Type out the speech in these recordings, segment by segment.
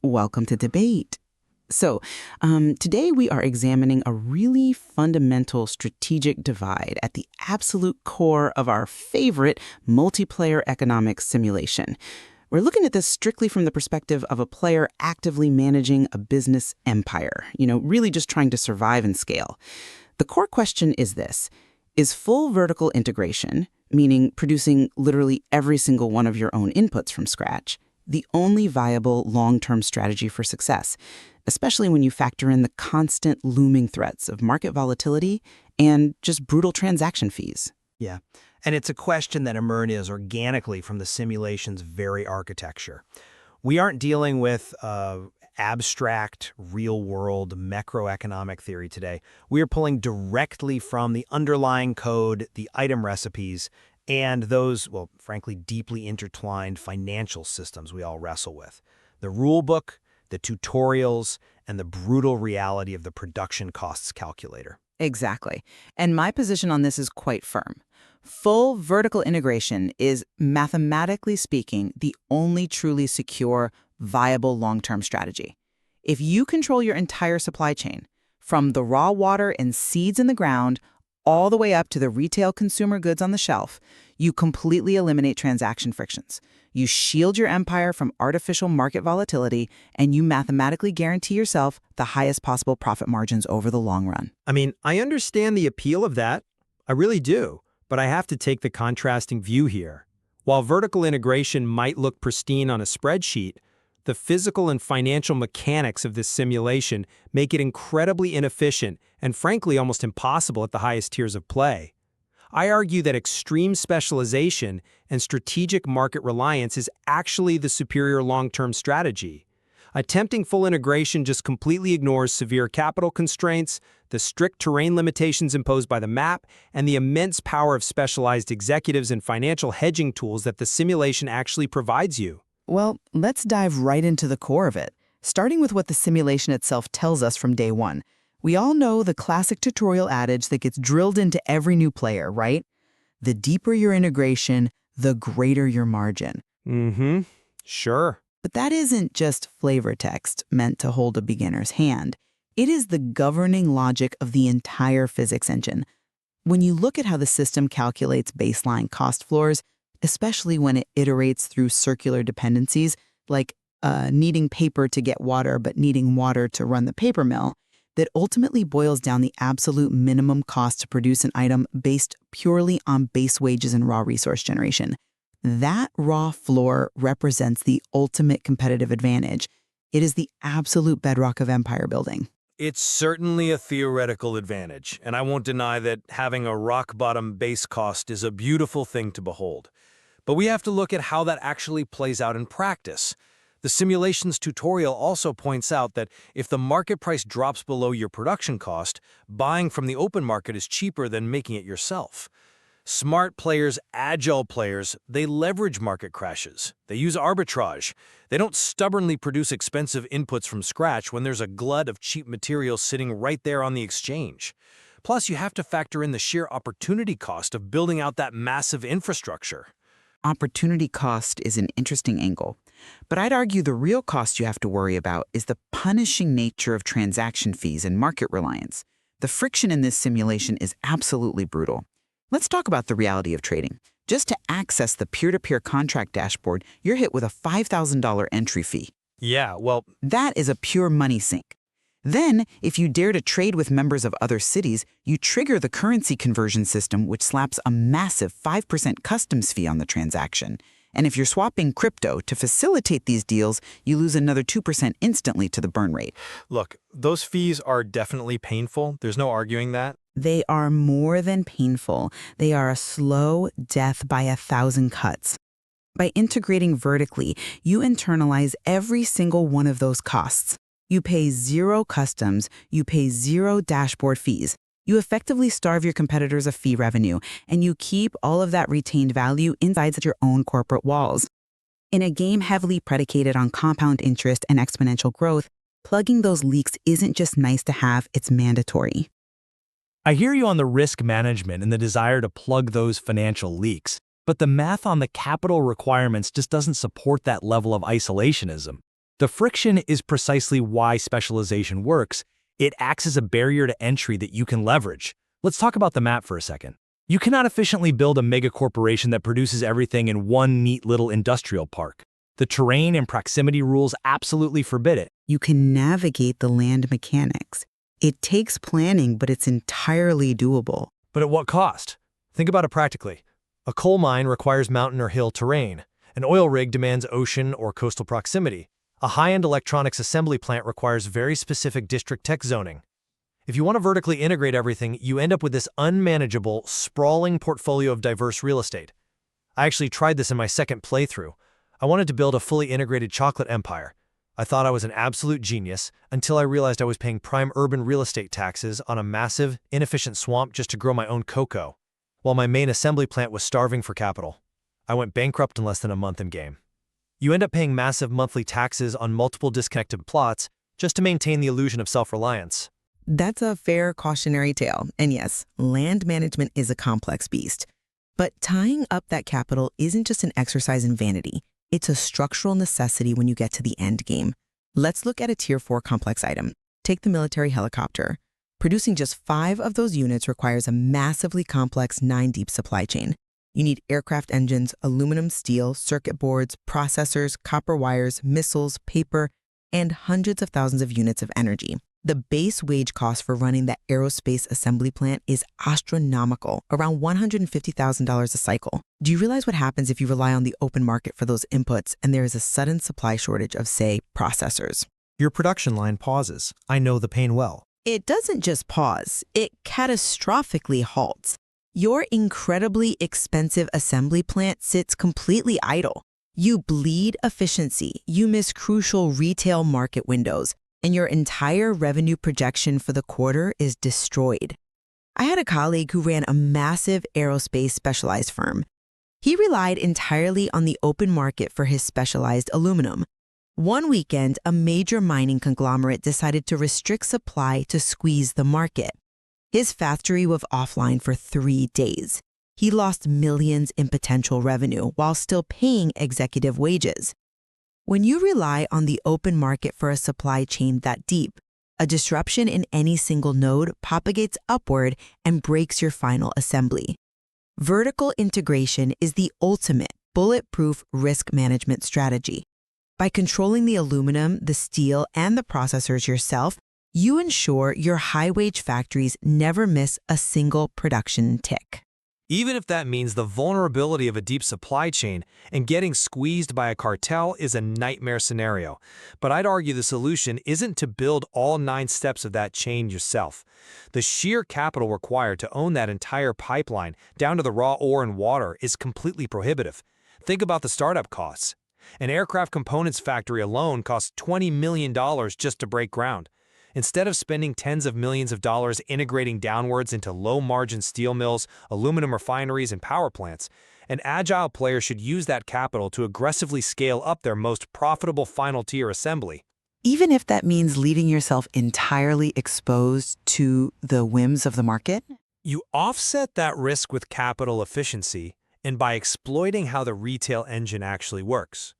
Welcome to debate. Today we are examining a really fundamental strategic divide at the absolute core of our favorite multiplayer economics simulation. We're looking at this strictly from the perspective of a player actively managing a business empire, really just trying to survive and scale. The core question is this: is full vertical integration, meaning producing literally every single one of your own inputs from scratch, the only viable long-term strategy for success, especially when you factor in the constant looming threats of market volatility and just brutal transaction fees? Yeah, and it's a question that emerges organically from the simulation's very architecture. We aren't dealing with abstract, real-world macroeconomic theory today. We are pulling directly from the underlying code, the item recipes, and those, well, frankly, deeply intertwined financial systems we all wrestle with. The rule book, the tutorials, and the brutal reality of the production costs calculator. Exactly. And my position on this is quite firm. Full vertical integration is, mathematically speaking, the only truly secure, viable long-term strategy. If you control your entire supply chain, from the raw water and seeds in the ground all the way up to the retail consumer goods on the shelf, you completely eliminate transaction frictions. You shield your empire from artificial market volatility, and you mathematically guarantee yourself the highest possible profit margins over the long run. I mean, I understand the appeal of that. I really do. But I have to take the contrasting view here. While vertical integration might look pristine on a spreadsheet, the physical and financial mechanics of this simulation make it incredibly inefficient and frankly almost impossible at the highest tiers of play. I argue that extreme specialization and strategic market reliance is actually the superior long-term strategy. Attempting full integration just completely ignores severe capital constraints, the strict terrain limitations imposed by the map, and the immense power of specialized executives and financial hedging tools that the simulation actually provides you. Well, let's dive right into the core of it, starting with what the simulation itself tells us from day one. We all know the classic tutorial adage that gets drilled into every new player, right? The deeper your integration, the greater your margin. Sure. But that isn't just flavor text meant to hold a beginner's hand. It is the governing logic of the entire physics engine. When you look at how the system calculates baseline cost floors, especially when it iterates through circular dependencies, like needing paper to get water but needing water to run the paper mill, that ultimately boils down the absolute minimum cost to produce an item based purely on base wages and raw resource generation. That raw floor represents the ultimate competitive advantage. It is the absolute bedrock of empire building. It's certainly a theoretical advantage, and I won't deny that having a rock-bottom base cost is a beautiful thing to behold. But we have to look at how that actually plays out in practice. The simulations tutorial also points out that if the market price drops below your production cost, buying from the open market is cheaper than making it yourself. Smart players, agile players, they leverage market crashes. They use arbitrage. They don't stubbornly produce expensive inputs from scratch when there's a glut of cheap materials sitting right there on the exchange. Plus, you have to factor in the sheer opportunity cost of building out that massive infrastructure. Opportunity cost is an interesting angle, but I'd argue the real cost you have to worry about is the punishing nature of transaction fees and market reliance. The friction in this simulation is absolutely brutal. Let's talk about the reality of trading. Just to access the peer-to-peer contract dashboard, you're hit with a $5,000 entry fee. Yeah, well, That is a pure money sink. Then, if you dare to trade with members of other cities, you trigger the currency conversion system, which slaps a massive 5% customs fee on the transaction. And if you're swapping crypto to facilitate these deals, you lose another 2% instantly to the burn rate. look, those fees are definitely painful. There's no arguing that. They are more than painful. They are a slow death by 1,000 cuts. By integrating vertically, you internalize every single one of those costs. You pay zero customs, you pay zero dashboard fees. You effectively starve your competitors of fee revenue, and you keep all of that retained value inside your own corporate walls. In a game heavily predicated on compound interest and exponential growth, plugging those leaks isn't just nice to have, it's mandatory. I hear you on the risk management and the desire to plug those financial leaks, but the math on the capital requirements just doesn't support that level of isolationism. The friction is precisely why specialization works. It acts as a barrier to entry that you can leverage. Let's talk about the map for a second. You cannot efficiently build a mega corporation that produces everything in one neat little industrial park. The terrain and proximity rules absolutely forbid it. You can navigate the land mechanics. It takes planning, but it's entirely doable. But at what cost? Think about it practically. A coal mine requires mountain or hill terrain. An oil rig demands ocean or coastal proximity. A high-end electronics assembly plant requires very specific district tech zoning. If you want to vertically integrate everything, you end up with this unmanageable, sprawling portfolio of diverse real estate. I actually tried this in my second playthrough. I wanted to build a fully integrated chocolate empire. I thought I was an absolute genius until I realized I was paying prime urban real estate taxes on a massive, inefficient swamp just to grow my own cocoa, while my main assembly plant was starving for capital. I went bankrupt in less than a month in game. You end up paying massive monthly taxes on multiple disconnected plots just to maintain the illusion of self-reliance. That's a fair cautionary tale. And yes, land management is a complex beast. But tying up that capital isn't just an exercise in vanity. It's a structural necessity when you get to the end game. Let's look at a Tier 4 complex item. Take the military helicopter. Producing just 5 of those units requires a massively complex 9-deep supply chain. You need aircraft engines, aluminum, steel, circuit boards, processors, copper wires, missiles, paper, and hundreds of thousands of units of energy. The base wage cost for running that aerospace assembly plant is astronomical, around $150,000 a cycle. Do you realize what happens if you rely on the open market for those inputs and there is a sudden supply shortage of, say, processors? Your production line pauses. I know the pain well. It doesn't just pause, it catastrophically halts. Your incredibly expensive assembly plant sits completely idle. You bleed efficiency, you miss crucial retail market windows, and your entire revenue projection for the quarter is destroyed. I had a colleague who ran a massive aerospace specialized firm. He relied entirely on the open market for his specialized aluminum. One weekend, a major mining conglomerate decided to restrict supply to squeeze the market. His factory was offline for 3 days. He lost millions in potential revenue while still paying executive wages. When you rely on the open market for a supply chain that deep, a disruption in any single node propagates upward and breaks your final assembly. Vertical integration is the ultimate bulletproof risk management strategy. By controlling the aluminum, the steel, and the processors yourself, you ensure your high-wage factories never miss a single production tick. Even if that means the vulnerability of a deep supply chain and getting squeezed by a cartel is a nightmare scenario. But I'd argue the solution isn't to build all 9 steps of that chain yourself. The sheer capital required to own that entire pipeline, down to the raw ore and water, is completely prohibitive. Think about the startup costs. An aircraft components factory alone costs $20 million just to break ground. Instead of spending tens of millions of dollars integrating downwards into low-margin steel mills, aluminum refineries, and power plants, an agile player should use that capital to aggressively scale up their most profitable final-tier assembly. Even if that means leaving yourself entirely exposed to the whims of the market? You offset that risk with capital efficiency and by exploiting how the retail engine actually works.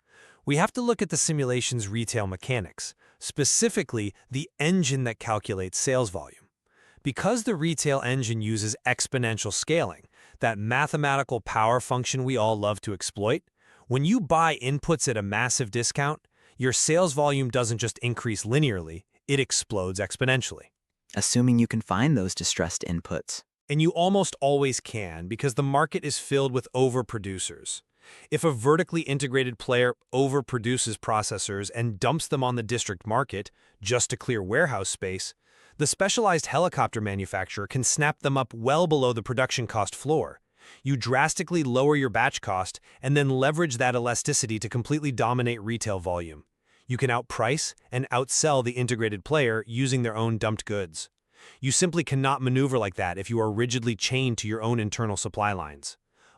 We have to look at the simulation's retail mechanics, specifically the engine that calculates sales volume. Because the retail engine uses exponential scaling, that mathematical power function we all love to exploit, when you buy inputs at a massive discount, your sales volume doesn't just increase linearly, it explodes exponentially. Assuming you can find those distressed inputs. And you almost always can because the market is filled with overproducers. If a vertically integrated player overproduces processors and dumps them on the district market just to clear warehouse space, the specialized helicopter manufacturer can snap them up well below the production cost floor. You drastically lower your batch cost and then leverage that elasticity to completely dominate retail volume. You can outprice and outsell the integrated player using their own dumped goods. You simply cannot maneuver like that if you are rigidly chained to your own internal supply lines.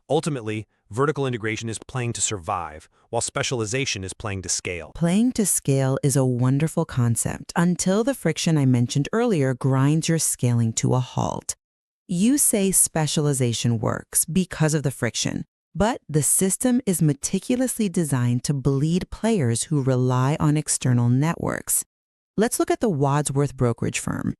Ultimately, vertical integration is playing to survive, while specialization is playing to scale. Playing to scale is a wonderful concept until the friction I mentioned earlier grinds your scaling to a halt. You say specialization works because of the friction, But the system is meticulously designed to bleed players who rely on external networks. Let's look at the Wadsworth brokerage firm.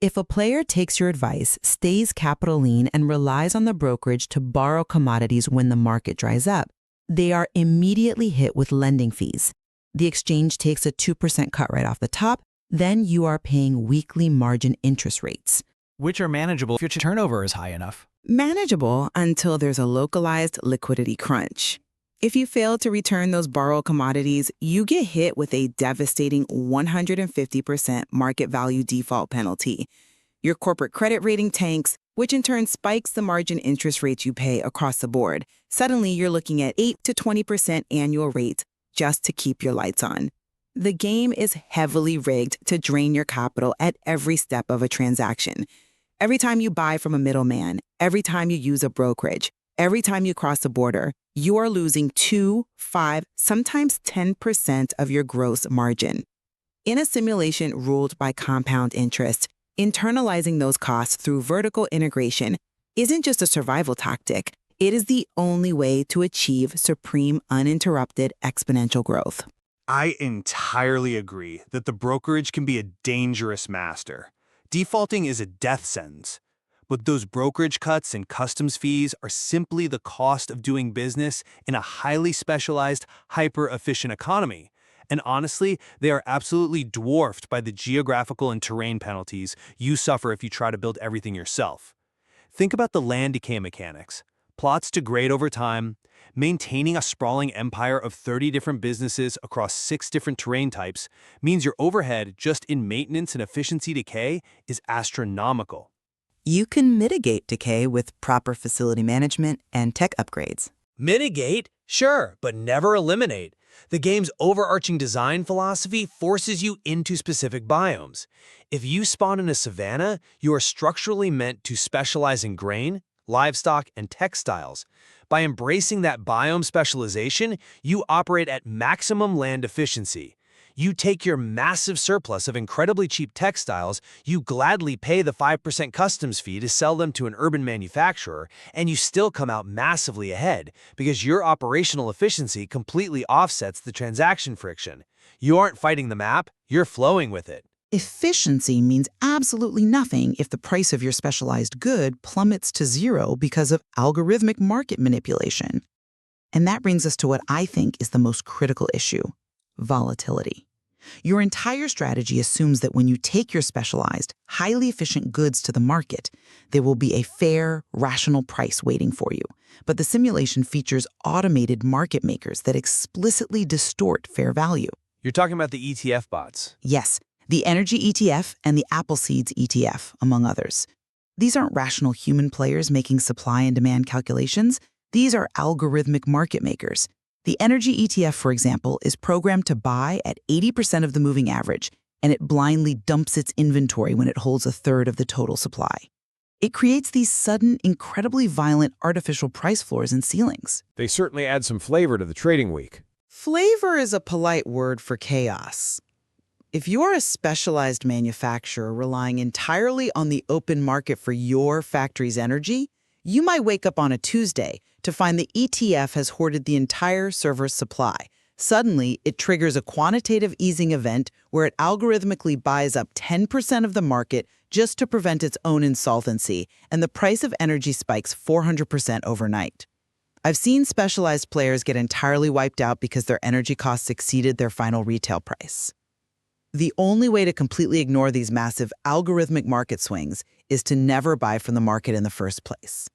If a player takes your advice, stays capital lean, and relies on the brokerage to borrow commodities when the market dries up, they are immediately hit with lending fees. The exchange takes a 2% cut right off the top, then you are paying weekly margin interest rates. Which are manageable if your turnover is high enough. Manageable until there's a localized liquidity crunch. If you fail to return those borrowed commodities, you get hit with a devastating 150% market value default penalty. Your corporate credit rating tanks, which in turn spikes the margin interest rates you pay across the board. Suddenly, you're looking at 8 to 20% annual rates just to keep your lights on. The game is heavily rigged to drain your capital at every step of a transaction. Every time you buy from a middleman, every time you use a brokerage, every time you cross the border, you are losing 2, 5, sometimes 10% of your gross margin. In a simulation ruled by compound interest, internalizing those costs through vertical integration isn't just a survival tactic. It is the only way to achieve supreme, uninterrupted exponential growth. I entirely agree that the brokerage can be a dangerous master. Defaulting is a death sentence. But those brokerage cuts and customs fees are simply the cost of doing business in a highly specialized, hyper-efficient economy. And honestly, they are absolutely dwarfed by the geographical and terrain penalties you suffer if you try to build everything yourself. Think about the land decay mechanics. Plots degrade over time. Maintaining a sprawling empire of 30 different businesses across 6 different terrain types means your overhead just in maintenance and efficiency decay is astronomical. You can mitigate decay with proper facility management and tech upgrades. Mitigate? Sure, but never eliminate. The game's overarching design philosophy forces you into specific biomes. If you spawn in a savanna, you are structurally meant to specialize in grain, livestock, and textiles. By embracing that biome specialization, you operate at maximum land efficiency. You take your massive surplus of incredibly cheap textiles, you gladly pay the 5% customs fee to sell them to an urban manufacturer, and you still come out massively ahead because your operational efficiency completely offsets the transaction friction. You aren't fighting the map, you're flowing with it. Efficiency means absolutely nothing if the price of your specialized good plummets to zero because of algorithmic market manipulation. And that brings us to what I think is the most critical issue: volatility. Your entire strategy assumes that when you take your specialized, highly efficient goods to the market, there will be a fair, rational price waiting for you. But the simulation features automated market makers that explicitly distort fair value. You're talking about the ETF bots. Yes, the Energy ETF and the Appleseeds ETF, among others. These aren't rational human players making supply and demand calculations. These are algorithmic market makers. The Energy ETF, for example, is programmed to buy at 80% of the moving average, and it blindly dumps its inventory when it holds a third of the total supply. It creates these sudden, incredibly violent artificial price floors and ceilings. They certainly add some flavor to the trading week. Flavor is a polite word for chaos. If you're a specialized manufacturer relying entirely on the open market for your factory's energy, you might wake up on a Tuesday to find the ETF has hoarded the entire server's supply. Suddenly, it triggers a quantitative easing event where it algorithmically buys up 10% of the market just to prevent its own insolvency, and the price of energy spikes 400% overnight. I've seen specialized players get entirely wiped out because their energy costs exceeded their final retail price. The only way to completely ignore these massive algorithmic market swings is to never buy from the market in the first place.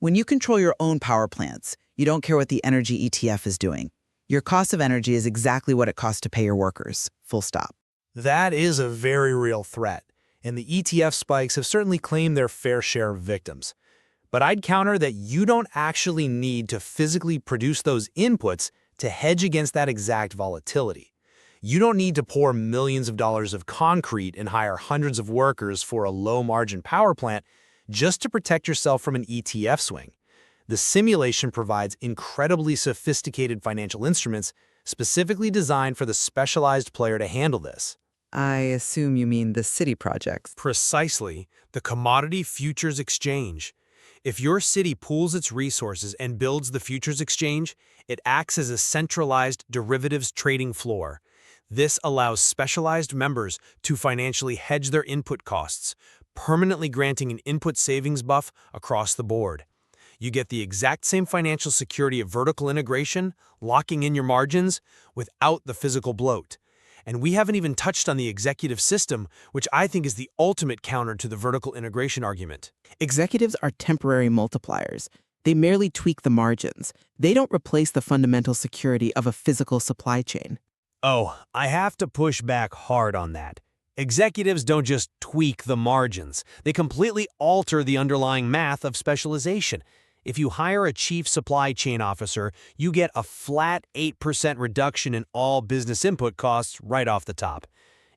When you control your own power plants, you don't care what the energy ETF is doing. Your cost of energy is exactly what it costs to pay your workers, full stop. That is a very real threat, and the ETF spikes have certainly claimed their fair share of victims. But I'd counter that you don't actually need to physically produce those inputs to hedge against that exact volatility. You don't need to pour millions of dollars of concrete and hire hundreds of workers for a low-margin power plant just to protect yourself from an ETF swing. The simulation provides incredibly sophisticated financial instruments specifically designed for the specialized player to handle this. I assume you mean the city projects. Precisely, the Commodity Futures Exchange. If your city pools its resources and builds the futures exchange, it acts as a centralized derivatives trading floor. This allows specialized members to financially hedge their input costs, permanently granting an input savings buff across the board. You get the exact same financial security of vertical integration, locking in your margins, without the physical bloat. And we haven't even touched on the executive system, which I think is the ultimate counter to the vertical integration argument. Executives are temporary multipliers. They merely tweak the margins. They don't replace the fundamental security of a physical supply chain. Oh, I have to push back hard on that. Executives don't just tweak the margins. They completely alter the underlying math of specialization. If you hire a chief supply chain officer, you get a flat 8% reduction in all business input costs right off the top.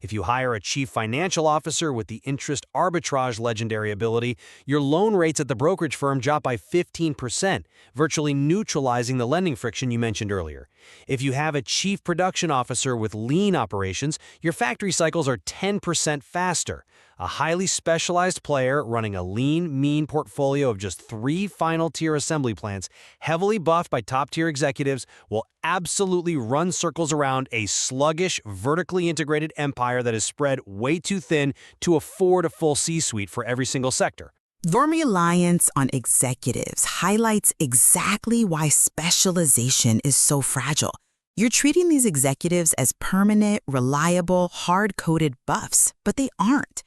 If you hire a chief financial officer with the interest arbitrage legendary ability, your loan rates at the brokerage firm drop by 15%, virtually neutralizing the lending friction you mentioned earlier. If you have a chief production officer with lean operations, your factory cycles are 10% faster. A highly specialized player running a lean, mean portfolio of just 3 final-tier assembly plants, heavily buffed by top-tier executives, will absolutely run circles around a sluggish, vertically integrated empire that is spread way too thin to afford a full C-suite for every single sector. Your reliance on executives highlights exactly why specialization is so fragile. You're treating these executives as permanent, reliable, hard-coded buffs, but they aren't.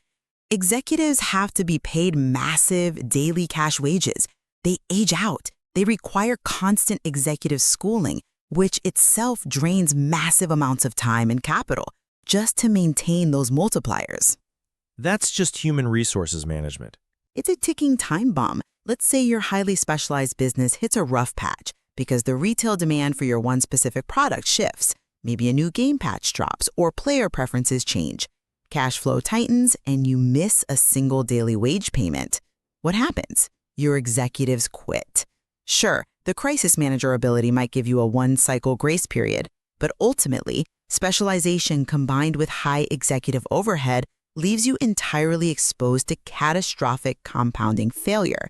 Executives have to be paid massive daily cash wages. They age out. They require constant executive schooling, which itself drains massive amounts of time and capital just to maintain those multipliers. That's just human resources management. It's a ticking time bomb. Let's say your highly specialized business hits a rough patch because the retail demand for your one specific product shifts. Maybe a new game patch drops or player preferences change. Cash flow tightens and you miss a single daily wage payment. What happens? Your executives quit. Sure, the crisis manager ability might give you a one-cycle grace period, but ultimately, specialization combined with high executive overhead leaves you entirely exposed to catastrophic compounding failure.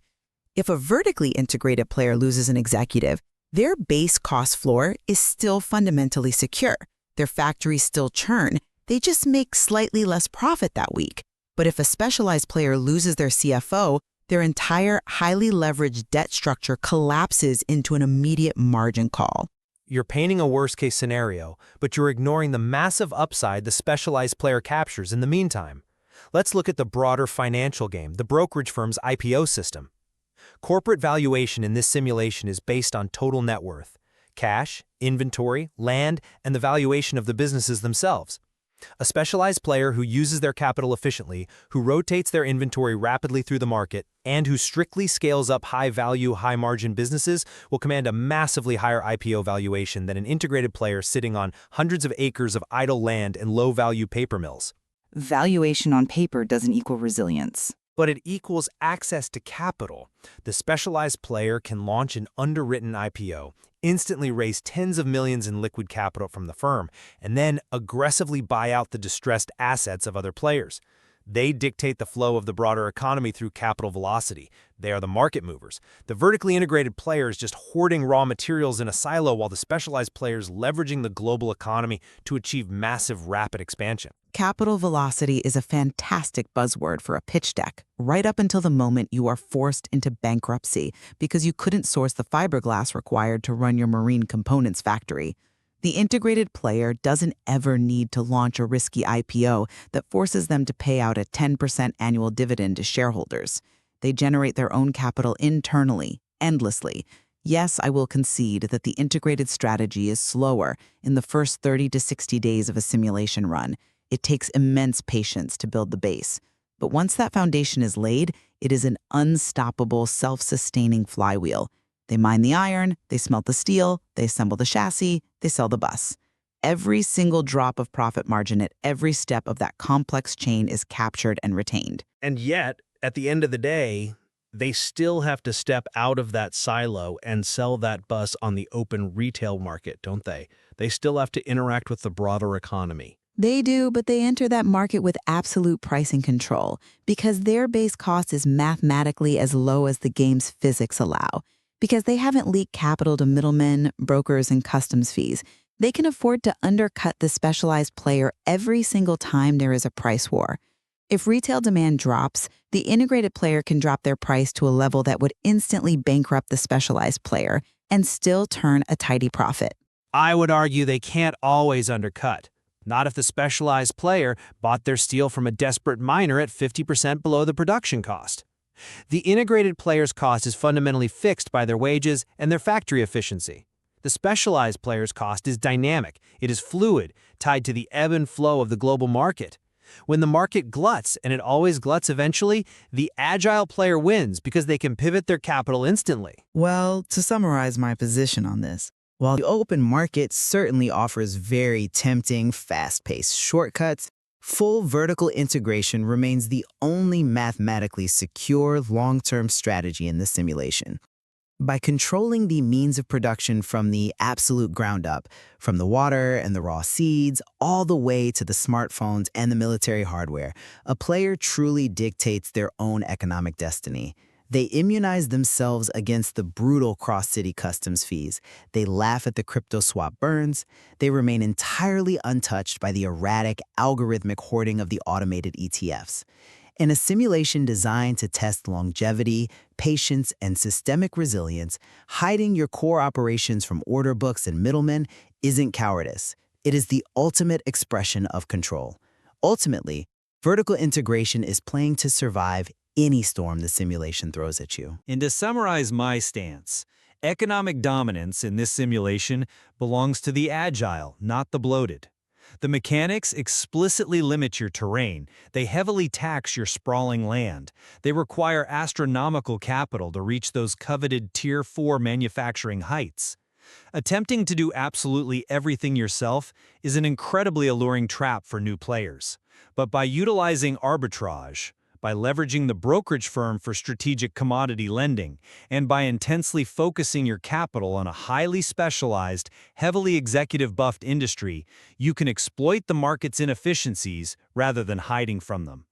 If a vertically integrated player loses an executive, their base cost floor is still fundamentally secure. Their factories still churn. They just make slightly less profit that week. But if a specialized player loses their CFO, their entire highly leveraged debt structure collapses into an immediate margin call. You're painting a worst-case scenario, but you're ignoring the massive upside the specialized player captures in the meantime. Let's look at the broader financial game, the brokerage firm's IPO system. Corporate valuation in this simulation is based on total net worth, cash, inventory, land, and the valuation of the businesses themselves. A specialized player who uses their capital efficiently, who rotates their inventory rapidly through the market, and who strictly scales up high-value, high-margin businesses will command a massively higher IPO valuation than an integrated player sitting on hundreds of acres of idle land and low-value paper mills. Valuation on paper doesn't equal resilience. But it equals access to capital. The specialized player can launch an underwritten IPO, instantly raise tens of millions in liquid capital from the firm, and then aggressively buy out the distressed assets of other players. They dictate the flow of the broader economy through capital velocity. They are the market movers. The vertically integrated players just hoarding raw materials in a silo while the specialized players leveraging the global economy to achieve massive rapid expansion. Capital velocity is a fantastic buzzword for a pitch deck, right up until the moment you are forced into bankruptcy because you couldn't source the fiberglass required to run your marine components factory. The integrated player doesn't ever need to launch a risky IPO that forces them to pay out a 10% annual dividend to shareholders. They generate their own capital internally, endlessly. Yes, I will concede that the integrated strategy is slower in the first 30 to 60 days of a simulation run. It takes immense patience to build the base. But once that foundation is laid, it is an unstoppable, self-sustaining flywheel. They mine the iron, they smelt the steel, they assemble the chassis, they sell the bus. Every single drop of profit margin at every step of that complex chain is captured and retained. And yet, at the end of the day, they still have to step out of that silo and sell that bus on the open retail market, don't they? They still have to interact with the broader economy. They do, but they enter that market with absolute pricing control because their base cost is mathematically as low as the game's physics allow. Because they haven't leaked capital to middlemen, brokers, and customs fees, they can afford to undercut the specialized player every single time there is a price war. If retail demand drops, the integrated player can drop their price to a level that would instantly bankrupt the specialized player and still turn a tidy profit. I would argue they can't always undercut. Not if the specialized player bought their steel from a desperate miner at 50% below the production cost. The integrated player's cost is fundamentally fixed by their wages and their factory efficiency. The specialized player's cost is dynamic. It is fluid, tied to the ebb and flow of the global market. When the market gluts, and it always gluts eventually, the agile player wins because they can pivot their capital instantly. Well, to summarize my position on this, while the open market certainly offers very tempting, fast-paced shortcuts, full vertical integration remains the only mathematically secure long-term strategy in the simulation. By controlling the means of production from the absolute ground up, from the water and the raw seeds, all the way to the smartphones and the military hardware, a player truly dictates their own economic destiny. They immunize themselves against the brutal cross-city customs fees. They laugh at the crypto swap burns. They remain entirely untouched by the erratic, algorithmic hoarding of the automated ETFs. In a simulation designed to test longevity, patience, and systemic resilience, hiding your core operations from order books and middlemen isn't cowardice. It is the ultimate expression of control. Ultimately, vertical integration is playing to survive any storm the simulation throws at you. And to summarize my stance, economic dominance in this simulation belongs to the agile, not the bloated. The mechanics explicitly limit your terrain. They heavily tax your sprawling land. They require astronomical capital to reach those coveted Tier 4 manufacturing heights. Attempting to do absolutely everything yourself is an incredibly alluring trap for new players. But by utilizing arbitrage, by leveraging the brokerage firm for strategic commodity lending, and by intensely focusing your capital on a highly specialized, heavily executive-buffed industry, you can exploit the market's inefficiencies rather than hiding from them.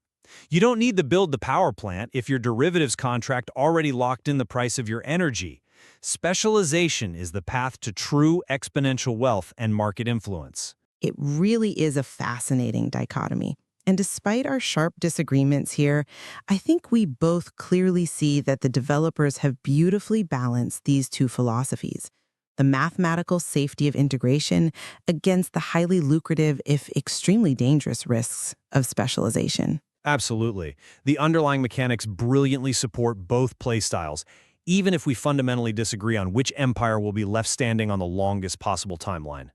You don't need to build the power plant if your derivatives contract already locked in the price of your energy. Specialization is the path to true exponential wealth and market influence. It really is a fascinating dichotomy. And despite our sharp disagreements here, I think we both clearly see that the developers have beautifully balanced these two philosophies: the mathematical safety of integration against the highly lucrative, if extremely dangerous, risks of specialization. Absolutely. The underlying mechanics brilliantly support both playstyles, even if we fundamentally disagree on which empire will be left standing on the longest possible timeline.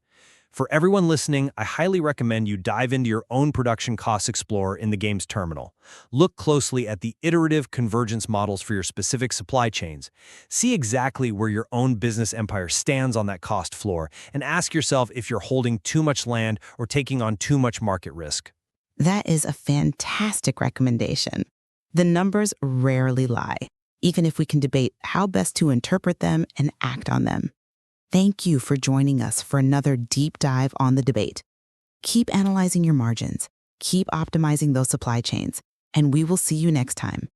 For everyone listening, I highly recommend you dive into your own production cost explorer in the game's terminal. Look closely at the iterative convergence models for your specific supply chains. See exactly where your own business empire stands on that cost floor, and ask yourself if you're holding too much land or taking on too much market risk. That is a fantastic recommendation. The numbers rarely lie, even if we can debate how best to interpret them and act on them. Thank you for joining us for another deep dive on the debate. Keep analyzing your margins, keep optimizing those supply chains, and we will see you next time.